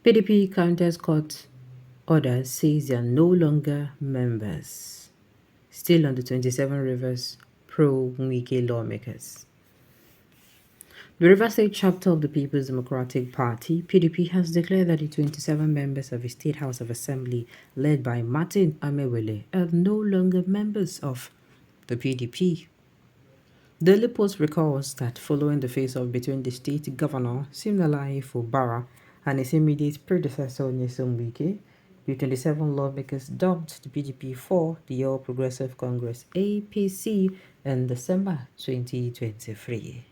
PDP counters court order says they are no longer members. Still on the 27 Rivers pro-Wike lawmakers. The Rivers State chapter of the People's Democratic Party, PDP, has declared that the 27 members of the State House of Assembly, led by Martin Amewele, are no longer members of the PDP. Daily Post recalls that following the face-off between the state governor, Siminalayi Fubara, and his immediate predecessor, Nyesom Wike, the 27 lawmakers dubbed the PDP for the All Progressive Congress APC in December 2023.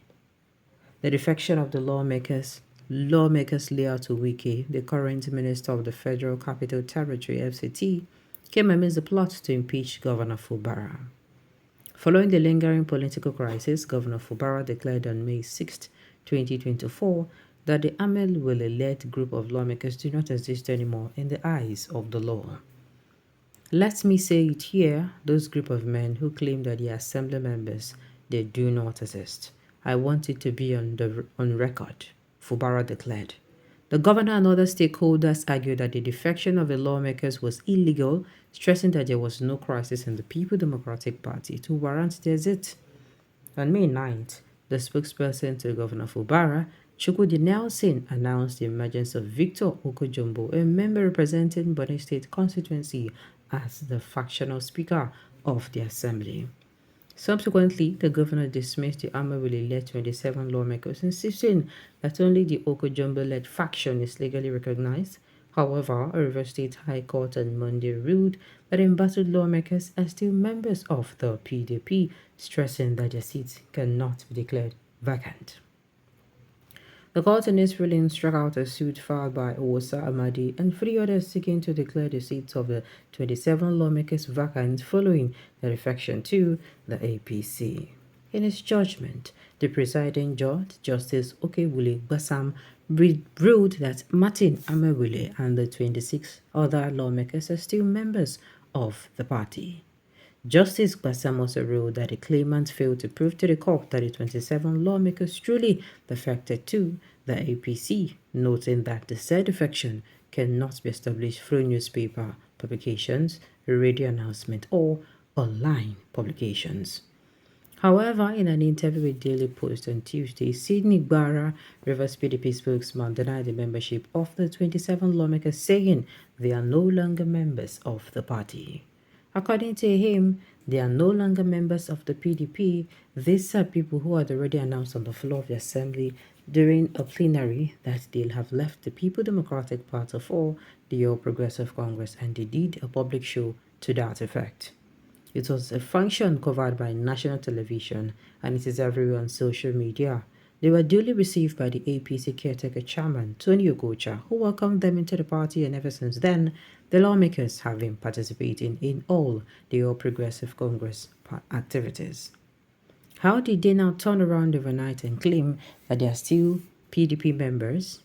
The defection of the lawmakers later to Wike, the current Minister of the Federal Capital Territory (FCT), came amidst the plot to impeach Governor Fubara. Following the lingering political crisis, Governor Fubara declared on May 6, 2024, that the Amewele-led group of lawmakers do not exist anymore in the eyes of the law. Let me say it here, those group of men who claim that they are assembly members, they do not exist. I want it to be on record, Fubara declared. The governor and other stakeholders argued that the defection of the lawmakers was illegal, stressing that there was no crisis in the People's Democratic Party to warrant their exit. On May 9th, the spokesperson to Governor Fubara, Chukwudi Nelson, announced the emergence of Victor Okojumbo, a member representing Borno State constituency, as the factional speaker of the assembly. Subsequently, the governor dismissed the Amewele-led 27 lawmakers, insisting that only the Okojumbo-led faction is legally recognized. However, a Rivers State High Court on Monday ruled that embattled lawmakers are still members of the PDP, stressing that their seats cannot be declared vacant. The court in its ruling struck out a suit filed by Owosa Amadi and 3 others seeking to declare the seats of the 27 lawmakers vacant following the defection to the APC. In his judgment, the presiding judge, Justice Okewule Basam, ruled that Martin Amewele and the 26 other lawmakers are still members of the party. Justice Basam also ruled that the claimant failed to prove to the court that the 27 lawmakers truly defected to the APC, noting that the said defection cannot be established through newspaper publications, radio announcement, or online publications. However, in an interview with Daily Post on Tuesday, Sidney Gbara, Rivers PDP spokesman, denied the membership of the 27 lawmakers, saying they are no longer members of the party. According to him, they are no longer members of the PDP. These are people who had already announced on the floor of the assembly during a plenary that they'll have left the People's Democratic Party for the All Progressive Congress, and they did a public show to that effect. It was a function covered by national television, and it is everywhere on social media. They were duly received by the APC caretaker chairman, Tony Okocha, who welcomed them into the party, and ever since then, the lawmakers have been participating in all the All Progressive Congress activities. How did they now turn around overnight and claim that they are still PDP members?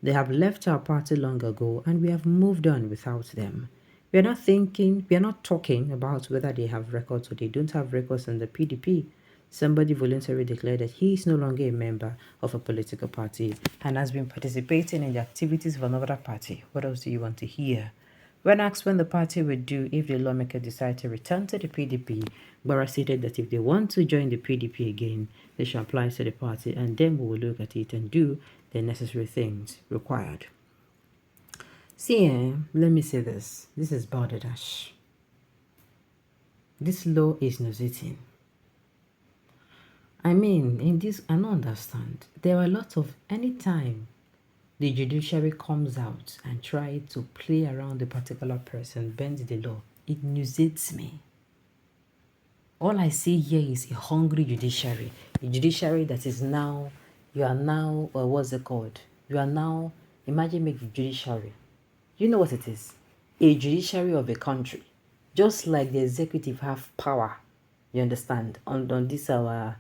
They have left our party long ago, and we have moved on without them. We are not talking about whether they have records or they don't have records in the PDP. Somebody voluntarily declared that he is no longer a member of a political party and has been participating in the activities of another party. What else do you want to hear? When asked when the party would do if the lawmaker decide to return to the PDP, Barra stated that if they want to join the PDP again, they shall apply to the party, and then we will look at it and do the necessary things required. See, let me say this. This is Balderdash. This law is nauseating. I mean, in this, I don't understand. There are a lot of, anytime the judiciary comes out and try to play around a particular person, bend the law, it nauseates me. All I see here is a hungry judiciary. A judiciary that is now, you are now, what's it called? You are now, imagine making judiciary. You know what it is? A judiciary of a country. Just like the executive have power, you understand, on this our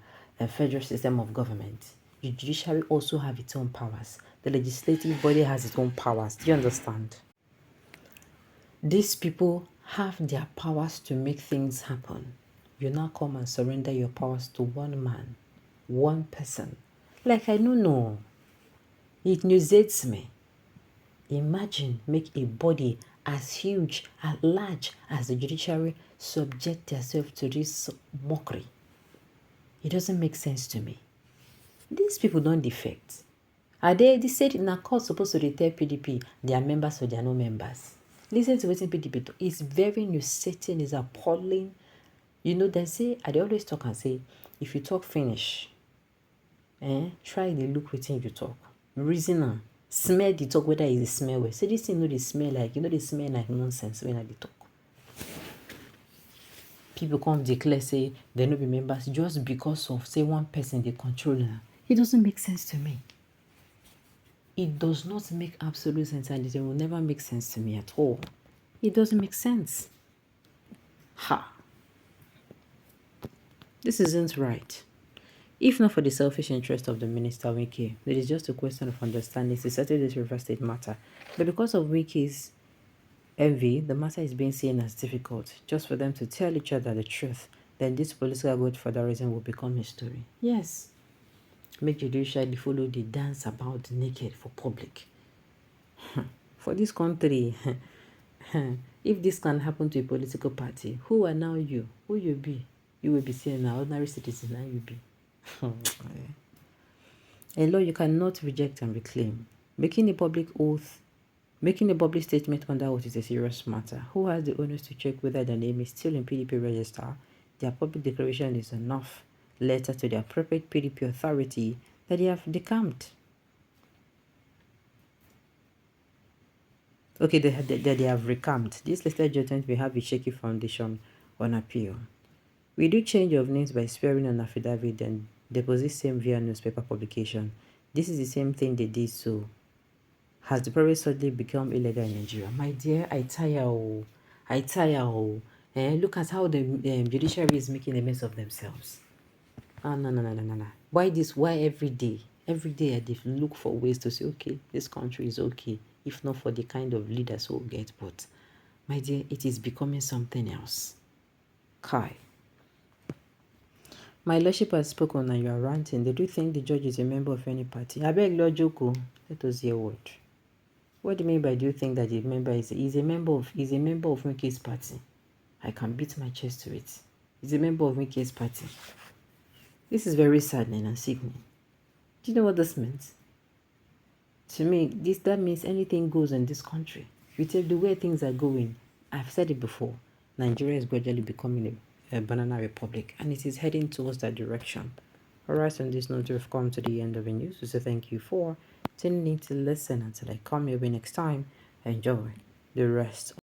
federal system of government. The judiciary also have its own powers. The legislative body has its own powers. Do you understand? These people have their powers to make things happen. You now come and surrender your powers to one man, one person. Like, I don't know. It nauseates me. Imagine make a body as huge, as large as the judiciary subject themselves to this mockery. It doesn't make sense to me. These people don't defect. Are they said in a court supposed to tell PDP they are members or they are no members? Listen to what PDP do. It's very nauseating, it's appalling. You know, they say, I always talk and say, if you talk finish, try the look within you talk. Reason smell the talk whether it's a smell well. Say this thing know they smell like, they smell like nonsense when I talk. People come declare say they no be members just because of say one person they control her. It doesn't make sense to me. It does not make absolute sense, and it will never make sense to me at all. It doesn't make sense. This isn't right. If not for the selfish interest of the minister Wike, it is just a question of understanding to settle this River State matter. But because of Wike's envy, the matter is being seen as difficult. Just for them to tell each other the truth, then this political godfatherism will become history. Yes. Make judiciary follow the dance about naked for public. For this country, if this can happen to a political party, who are now you? Who you be? You will be saying now ordinary citizen, now you be. A law you cannot reject and reclaim. Making a public oath, making a public statement under oath is a serious matter. Who has the onus to check whether their name is still in PDP register? Their public declaration is enough letter to the appropriate PDP authority that they have decamped. Okay, they have recamped. This letter judgment may have a shaky foundation on appeal. We do change of names by swearing an affidavit and deposit same via newspaper publication. This is the same thing they did, so has the private suddenly become illegal in Nigeria? My dear, I tire. Look at how the judiciary is making a mess of themselves. No. Why this? Why every day? Every day I look for ways to say, okay, this country is okay, if not for the kind of leaders who get. But my dear, it is becoming something else. Kai. My lordship has spoken and you are ranting. They do think the judge is a member of any party. I beg Lord Joko, let us hear what. What do you mean by do you think that the member is a member of Wike's party? I can beat my chest to it. He's a member of Wike's party. This is very saddening and sickening. Do you know what this means? To me, that means anything goes in this country. If you take the way things are going, I've said it before, Nigeria is gradually becoming a banana republic, and it is heading towards that direction. Alright, on this note, we've come to the end of the news. So thank you for tuning in to listen. Until I come your way next time, enjoy the rest